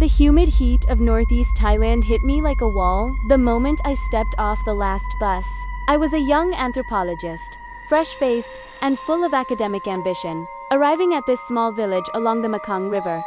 The humid heat of northeast Thailand hit me like a wall the moment I stepped off the last bus. I was a young anthropologist, fresh-faced and full of academic ambition, arriving at this small village along the Mekong River.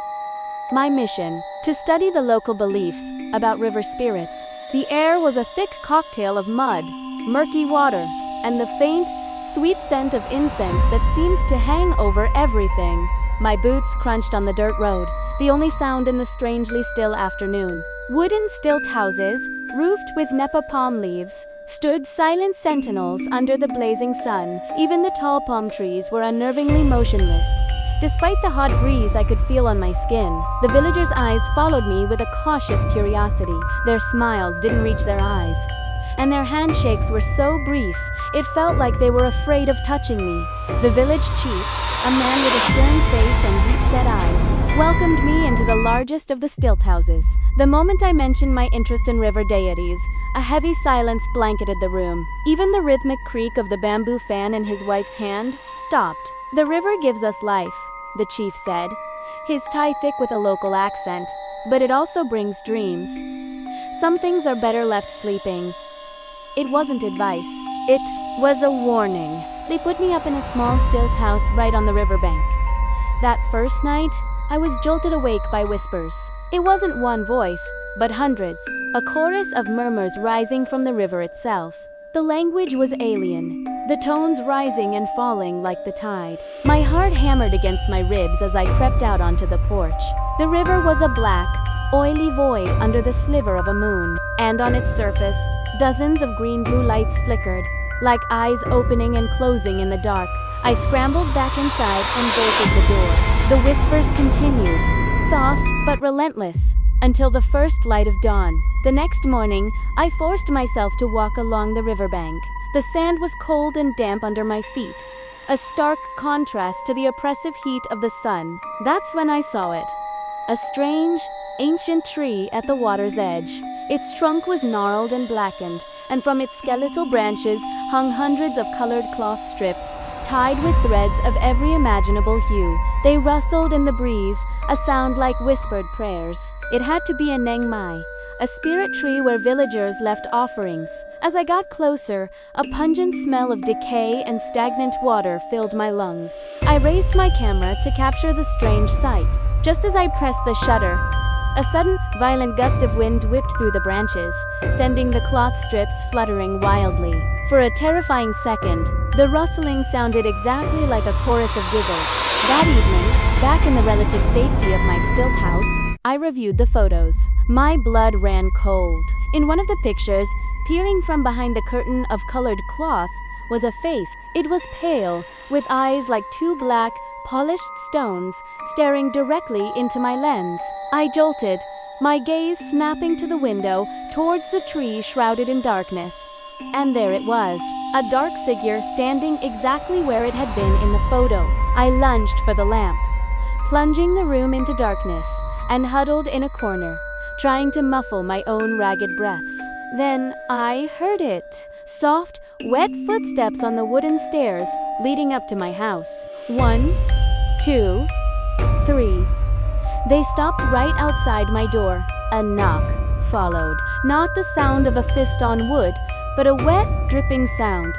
My mission: to study the local beliefs about river spirits. The air was a thick cocktail of mud, murky water, and the faint, sweet scent of incense that seemed to hang over everything. My boots crunched on the dirt road, the only sound in the strangely still afternoon. Wooden stilt houses, roofed with nepa palm leaves, stood silent sentinels under the blazing sun. Even the tall palm trees were unnervingly motionless. Despite the hot breeze I could feel on my skin, the villagers' eyes followed me with a cautious curiosity. Their smiles didn't reach their eyes, and their handshakes were so brief, it felt like they were afraid of touching me. The village chief, a man with a stern face and deep-set eyes, welcomed me into the largest of the stilt houses. The moment I mentioned my interest in river deities, a heavy silence blanketed the room. Even the rhythmic creak of the bamboo fan in his wife's hand stopped. "The river gives us life," the chief said, his Thai thick with a local accent, "but it also brings dreams. Some things are better left sleeping." It wasn't advice. It was a warning. They put me up in a small stilt house right on the riverbank. That first night, I was jolted awake by whispers. It wasn't one voice, but hundreds, a chorus of murmurs rising from the river itself. The language was alien, the tones rising and falling like the tide. My heart hammered against my ribs as I crept out onto the porch. The river was a black, oily void under the sliver of a moon, and on its surface, dozens of green-blue lights flickered, like eyes opening and closing in the dark. I scrambled back inside and bolted the door. The whispers continued, soft but relentless, until the first light of dawn. The next morning, I forced myself to walk along the riverbank. The sand was cold and damp under my feet, a stark contrast to the oppressive heat of the sun. That's when I saw it. A strange, ancient tree at the water's edge. Its trunk was gnarled and blackened, and from its skeletal branches hung hundreds of colored cloth strips, tied with threads of every imaginable hue. They rustled in the breeze, a sound like whispered prayers. It had to be a Neng Mai, a spirit tree where villagers left offerings. As I got closer, a pungent smell of decay and stagnant water filled my lungs. I raised my camera to capture the strange sight. Just as I pressed the shutter, a sudden, violent gust of wind whipped through the branches, sending the cloth strips fluttering wildly. For a terrifying second, the rustling sounded exactly like a chorus of giggles. That evening, back in the relative safety of my stilt house, I reviewed the photos. My blood ran cold. In one of the pictures, peering from behind the curtain of colored cloth, was a face. It was pale, with eyes like two black, polished stones, staring directly into my lens. I jolted, my gaze snapping to the window, towards the tree shrouded in darkness. And there it was, a dark figure standing exactly where it had been in the photo. I lunged for the lamp, plunging the room into darkness, and huddled in a corner, trying to muffle my own ragged breaths. Then I heard it. Soft, wet footsteps on the wooden stairs leading up to my house. 1, 2, 3. They stopped right outside my door. A knock followed. Not the sound of a fist on wood, but a wet, dripping sound.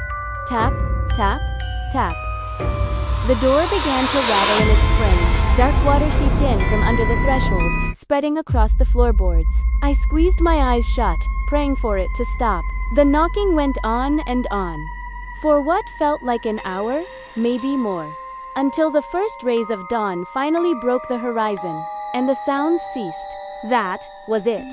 Tap, tap, tap. The door began to rattle in its frame. Dark water seeped in from under the threshold, spreading across the floorboards. I squeezed my eyes shut, praying for it to stop. The knocking went on and on, for what felt like an hour, maybe more, until the first rays of dawn finally broke the horizon, and the sound ceased. That was it.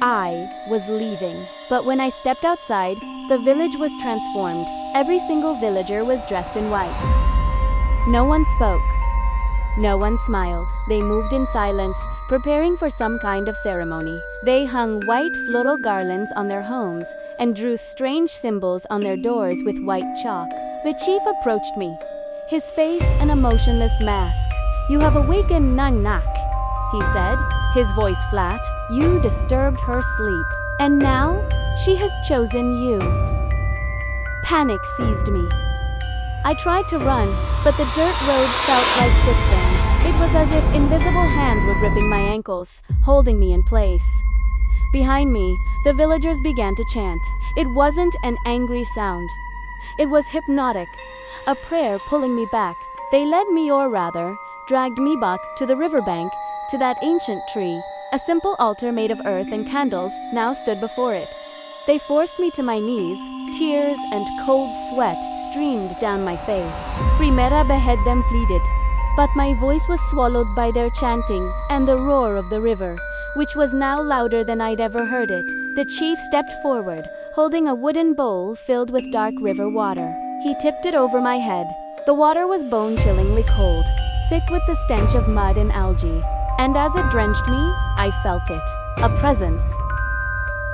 I was leaving. But when I stepped outside, the village was transformed. Every single villager was dressed in white. No one spoke. No one smiled. They moved in silence, preparing for some kind of ceremony. They hung white floral garlands on their homes and drew strange symbols on their doors with white chalk. The chief approached me, his face an emotionless mask. "You have awakened Nang Knack," he said, his voice flat. "You disturbed her sleep, and now she has chosen you." Panic seized me. I tried to run, but the dirt road felt like quicksand. It was as if invisible hands were gripping my ankles, holding me in place. Behind me, the villagers began to chant. It wasn't an angry sound. It was hypnotic, a prayer pulling me back. They led me, or rather, dragged me back to the riverbank, to that ancient tree. A simple altar made of earth and candles now stood before it. They forced me to my knees. Tears and cold sweat streamed down my face. Primera Behedem pleaded, but my voice was swallowed by their chanting and the roar of the river, which was now louder than I'd ever heard it. The chief stepped forward, holding a wooden bowl filled with dark river water. He tipped it over my head. The water was bone-chillingly cold, thick with the stench of mud and algae. And as it drenched me, I felt it. A presence.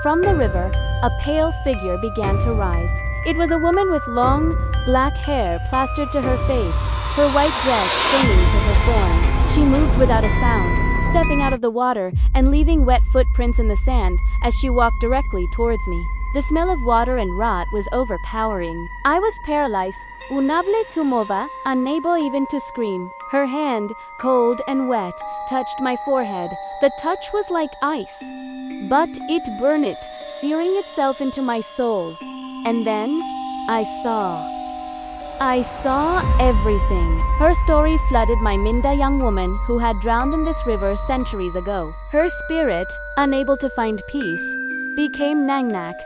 From the river, a pale figure began to rise. It was a woman with long, black hair plastered to her face, her white dress clinging to her form. She moved without a sound, stepping out of the water and leaving wet footprints in the sand as she walked directly towards me. The smell of water and rot was overpowering. I was paralyzed, unable to move, unable even to scream. Her hand, cold and wet, touched my forehead. The touch was like ice, but it burned it, searing itself into my soul. And then, I saw everything. Her story flooded my Minda, young woman who had drowned in this river centuries ago. Her spirit, unable to find peace, became Knack,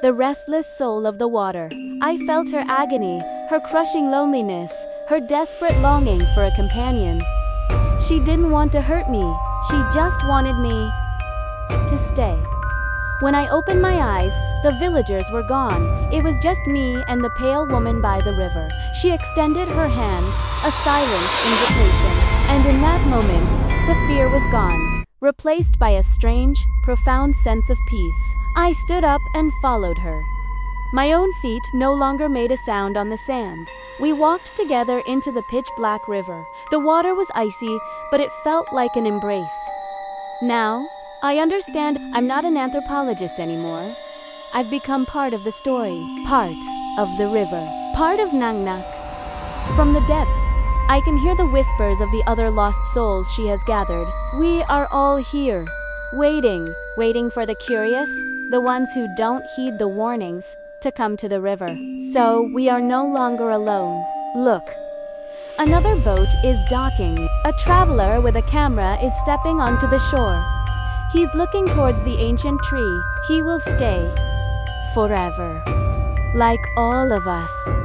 the restless soul of the water. I felt her agony, her crushing loneliness, her desperate longing for a companion. She didn't want to hurt me, she just wanted me to stay. When I opened my eyes, the villagers were gone. It was just me and the pale woman by the river. She extended her hand, a silent invitation. And in that moment, the fear was gone, replaced by a strange, profound sense of peace. I stood up and followed her. My own feet no longer made a sound on the sand. We walked together into the pitch-black river. The water was icy, but it felt like an embrace. Now, I understand I'm not an anthropologist anymore. I've become part of the story, part of the river, part of Knack. From the depths, I can hear the whispers of the other lost souls she has gathered. We are all here, waiting for the curious, the ones who don't heed the warnings, to come to the river. So we are no longer alone. Look. Another boat is docking. A traveler with a camera is stepping onto the shore. He's looking towards the ancient tree. He will stay forever, like all of us.